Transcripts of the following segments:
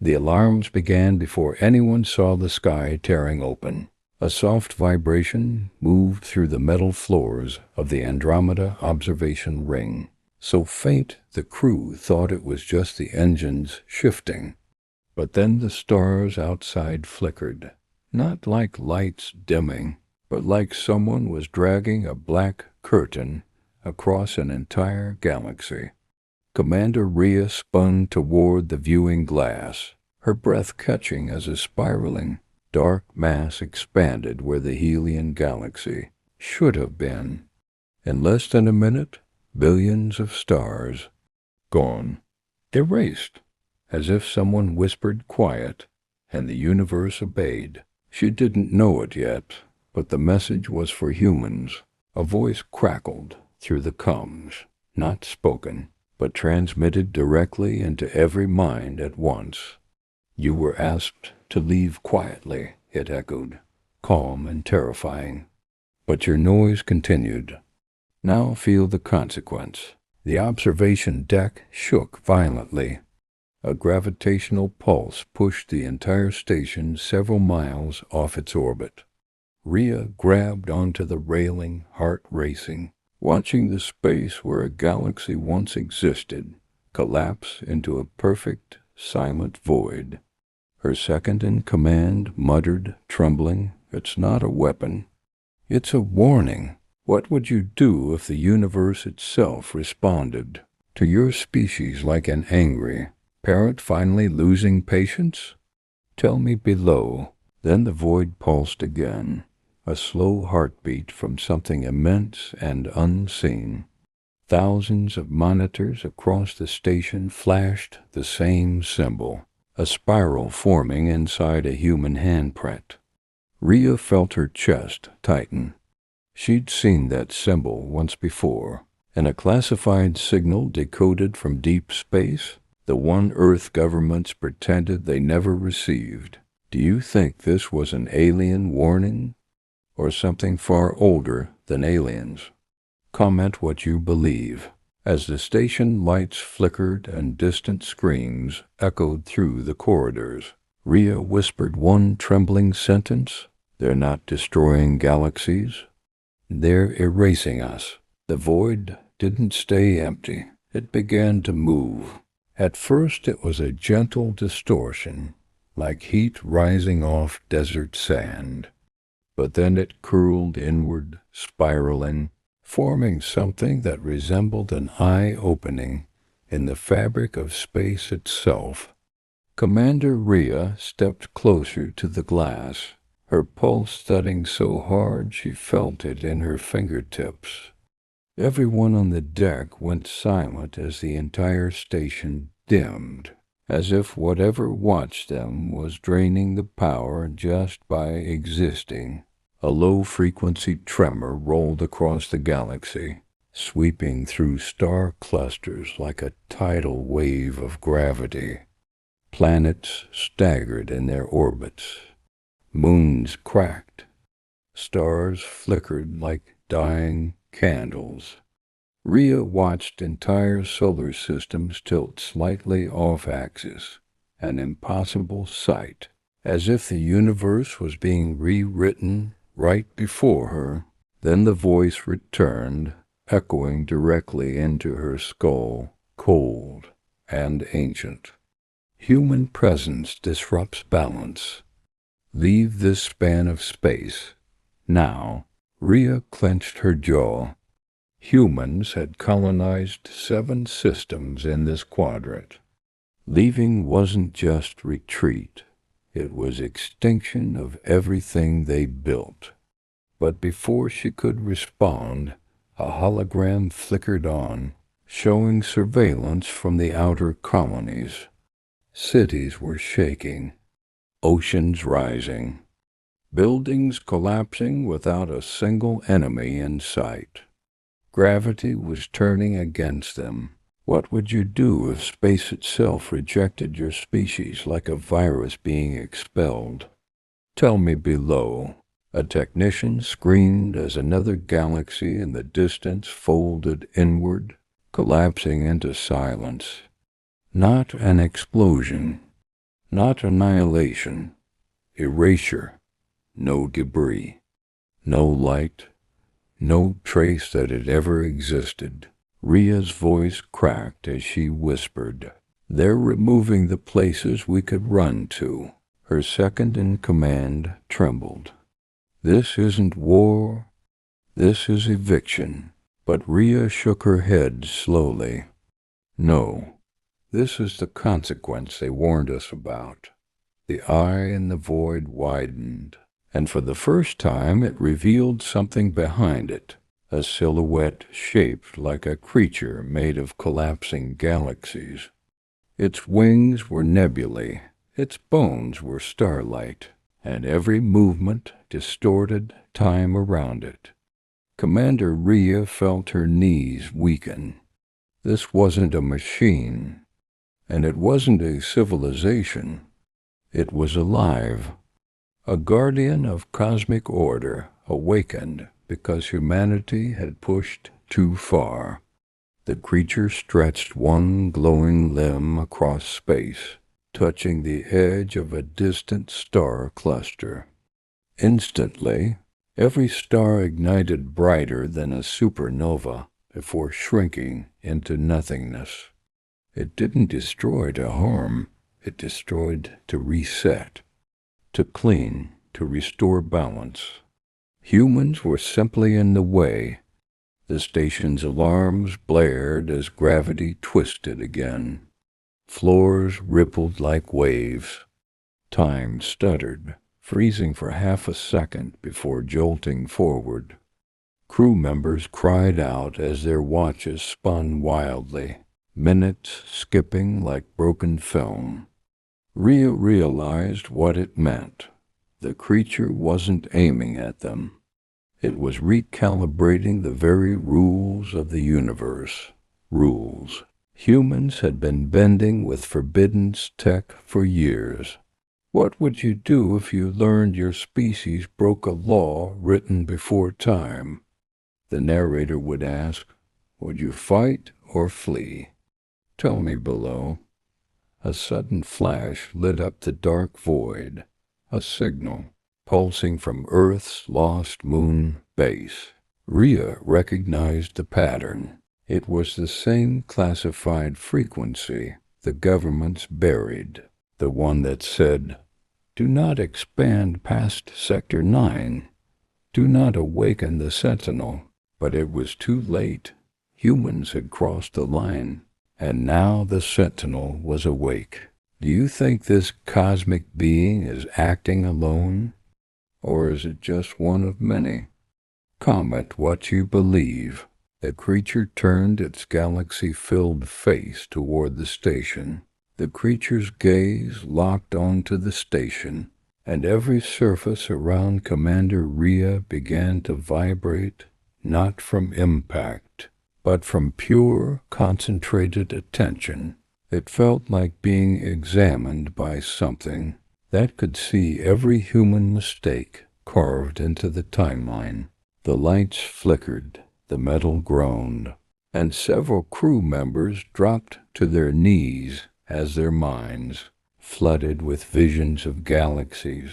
The alarms began before anyone saw the sky tearing open. A soft vibration moved through the metal floors of the Andromeda observation ring, so faint the crew thought it was just the engines shifting. But then the stars outside flickered, not like lights dimming, but like someone was dragging a black curtain across an entire galaxy. Commander Rhea spun toward the viewing glass, her breath catching as a spiraling, dark mass expanded where the Helian galaxy should have been. In less than a minute, billions of stars gone, erased, as if someone whispered quiet, and the universe obeyed. She didn't know it yet, but the message was for humans. A voice crackled through the comms, not spoken, but transmitted directly into every mind at once. "You were asked to leave quietly," it echoed, calm and terrifying. But your noise continued. Now feel the consequence. The observation deck shook violently. A gravitational pulse pushed the entire station several miles off its orbit. Rhea grabbed onto the railing, heart racing, watching the space where a galaxy once existed collapse into a perfect, silent void. Her second-in-command muttered, trembling, "It's not a weapon. It's a warning. What would you do if the universe itself responded to your species like an angry parent finally losing patience? Tell me below." Then the void pulsed again, a slow heartbeat from something immense and unseen. Thousands of monitors across the station flashed the same symbol, a spiral forming inside a human handprint. Rhea felt her chest tighten. She'd seen that symbol once before, in a classified signal decoded from deep space, the one Earth governments pretended they never received. Do you think this was an alien warning, or something far older than aliens? Comment what you believe. As the station lights flickered and distant screams echoed through the corridors, Rhea whispered one trembling sentence: "They're not destroying galaxies. They're erasing us." The void didn't stay empty. It began to move. At first it was a gentle distortion, like heat rising off desert sand. But then it curled inward, spiraling, forming something that resembled an eye-opening in the fabric of space itself. Commander Rhea stepped closer to the glass, her pulse thudding so hard she felt it in her fingertips. Everyone on the deck went silent as the entire station dimmed, as if whatever watched them was draining the power just by existing. A low-frequency tremor rolled across the galaxy, sweeping through star clusters like a tidal wave of gravity. Planets staggered in their orbits. Moons cracked. Stars flickered like dying candles. Rhea watched entire solar systems tilt slightly off-axis, an impossible sight, as if the universe was being rewritten right before her. Then the voice returned, echoing directly into her skull, cold and ancient. "Human presence disrupts balance. Leave this span of space. Now." Rhea clenched her jaw. Humans had colonized 7 systems in this quadrant. Leaving wasn't just retreat. It was extinction of everything they built. But before she could respond, a hologram flickered on, showing surveillance from the outer colonies. Cities were shaking, oceans rising, buildings collapsing without a single enemy in sight. Gravity was turning against them. What would you do if space itself rejected your species like a virus being expelled? Tell me below. A technician screamed as another galaxy in the distance folded inward, collapsing into silence. Not an explosion, Not annihilation, erasure, no debris, no light, no trace that had ever existed. Rhea's voice cracked as she whispered, "They're removing the places we could run to." Her second-in-command trembled. "This isn't war, this is eviction." But Rhea shook her head slowly. "No, this is the consequence they warned us about." The eye in the void widened, and for the first time it revealed something behind it, a silhouette shaped like a creature made of collapsing galaxies. Its wings were nebulae, its bones were starlight, and every movement distorted time around it. Commander Rhea felt her knees weaken. This wasn't a machine, and it wasn't a civilization. It was alive, a guardian of cosmic order, awakened because humanity had pushed too far. The creature stretched one glowing limb across space, touching the edge of a distant star cluster. Instantly, every star ignited brighter than a supernova before shrinking into nothingness. It didn't destroy to harm, it destroyed to reset, to clean, to restore balance. Humans were simply in the way. The station's alarms blared as gravity twisted again. Floors rippled like waves. Time stuttered, freezing for half a second before jolting forward. Crew members cried out as their watches spun wildly, minutes skipping like broken film. Rhea realized what it meant. The creature wasn't aiming at them. It was recalibrating the very rules of the universe. Rules humans had been bending with forbidden tech for years. What would you do if you learned your species broke a law written before time? The narrator would ask, would you fight or flee? Tell me below. A sudden flash lit up the dark void, a signal pulsing from Earth's lost moon base. Rhea recognized the pattern. It was the same classified frequency the governments buried, the one that said, "Do not expand past Sector 9. Do not awaken the Sentinel." But it was too late. Humans had crossed the line, and now the Sentinel was awake. Do you think this cosmic being is acting alone? Or is it just one of many? Comment what you believe. The creature turned its galaxy-filled face toward the station. The creature's gaze locked onto the station, and every surface around Commander Rhea began to vibrate, not from impact, but from pure, concentrated attention. It felt like being examined by something that could see every human mistake carved into the timeline. The lights flickered, the metal groaned, and several crew members dropped to their knees as their minds, flooded with visions of galaxies,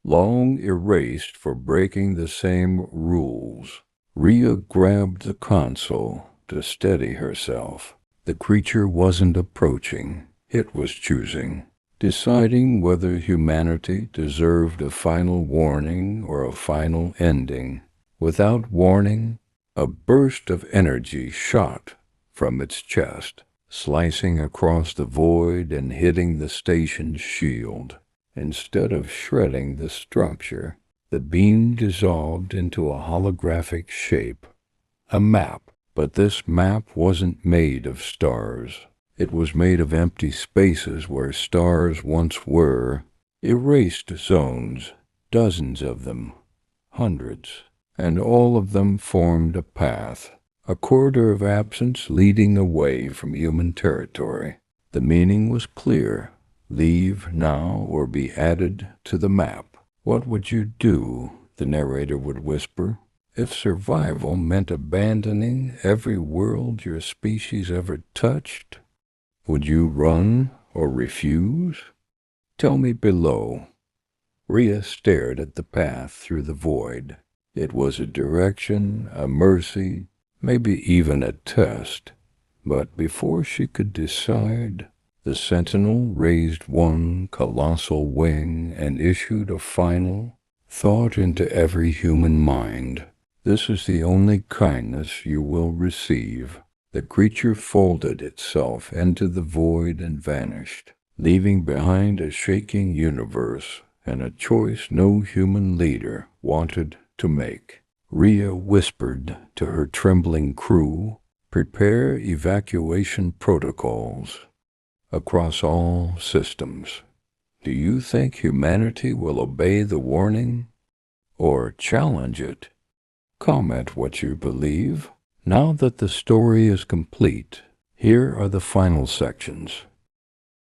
long erased for breaking the same rules. Rhea grabbed the console to steady herself. The creature wasn't approaching, it was choosing, deciding whether humanity deserved a final warning or a final ending. Without warning, a burst of energy shot from its chest, slicing across the void and hitting the station's shield. Instead of shredding the structure, the beam dissolved into a holographic shape, a map. But this map wasn't made of stars. It was made of empty spaces where stars once were, erased zones, dozens of them, hundreds, and all of them formed a path, a corridor of absence leading away from human territory. The meaning was clear. Leave now or be added to the map. What would you do? The narrator would whisper. If survival meant abandoning every world your species ever touched, would you run or refuse? Tell me below. Rhea stared at the path through the void. It was a direction, a mercy, maybe even a test. But before she could decide, the Sentinel raised one colossal wing and issued a final thought into every human mind. This is the only kindness you will receive. The creature folded itself into the void and vanished, leaving behind a shaking universe and a choice no human leader wanted to make. Rhea whispered to her trembling crew, "Prepare evacuation protocols across all systems." Do you think humanity will obey the warning or challenge it? Comment what you believe. Now that the story is complete, here are the final sections.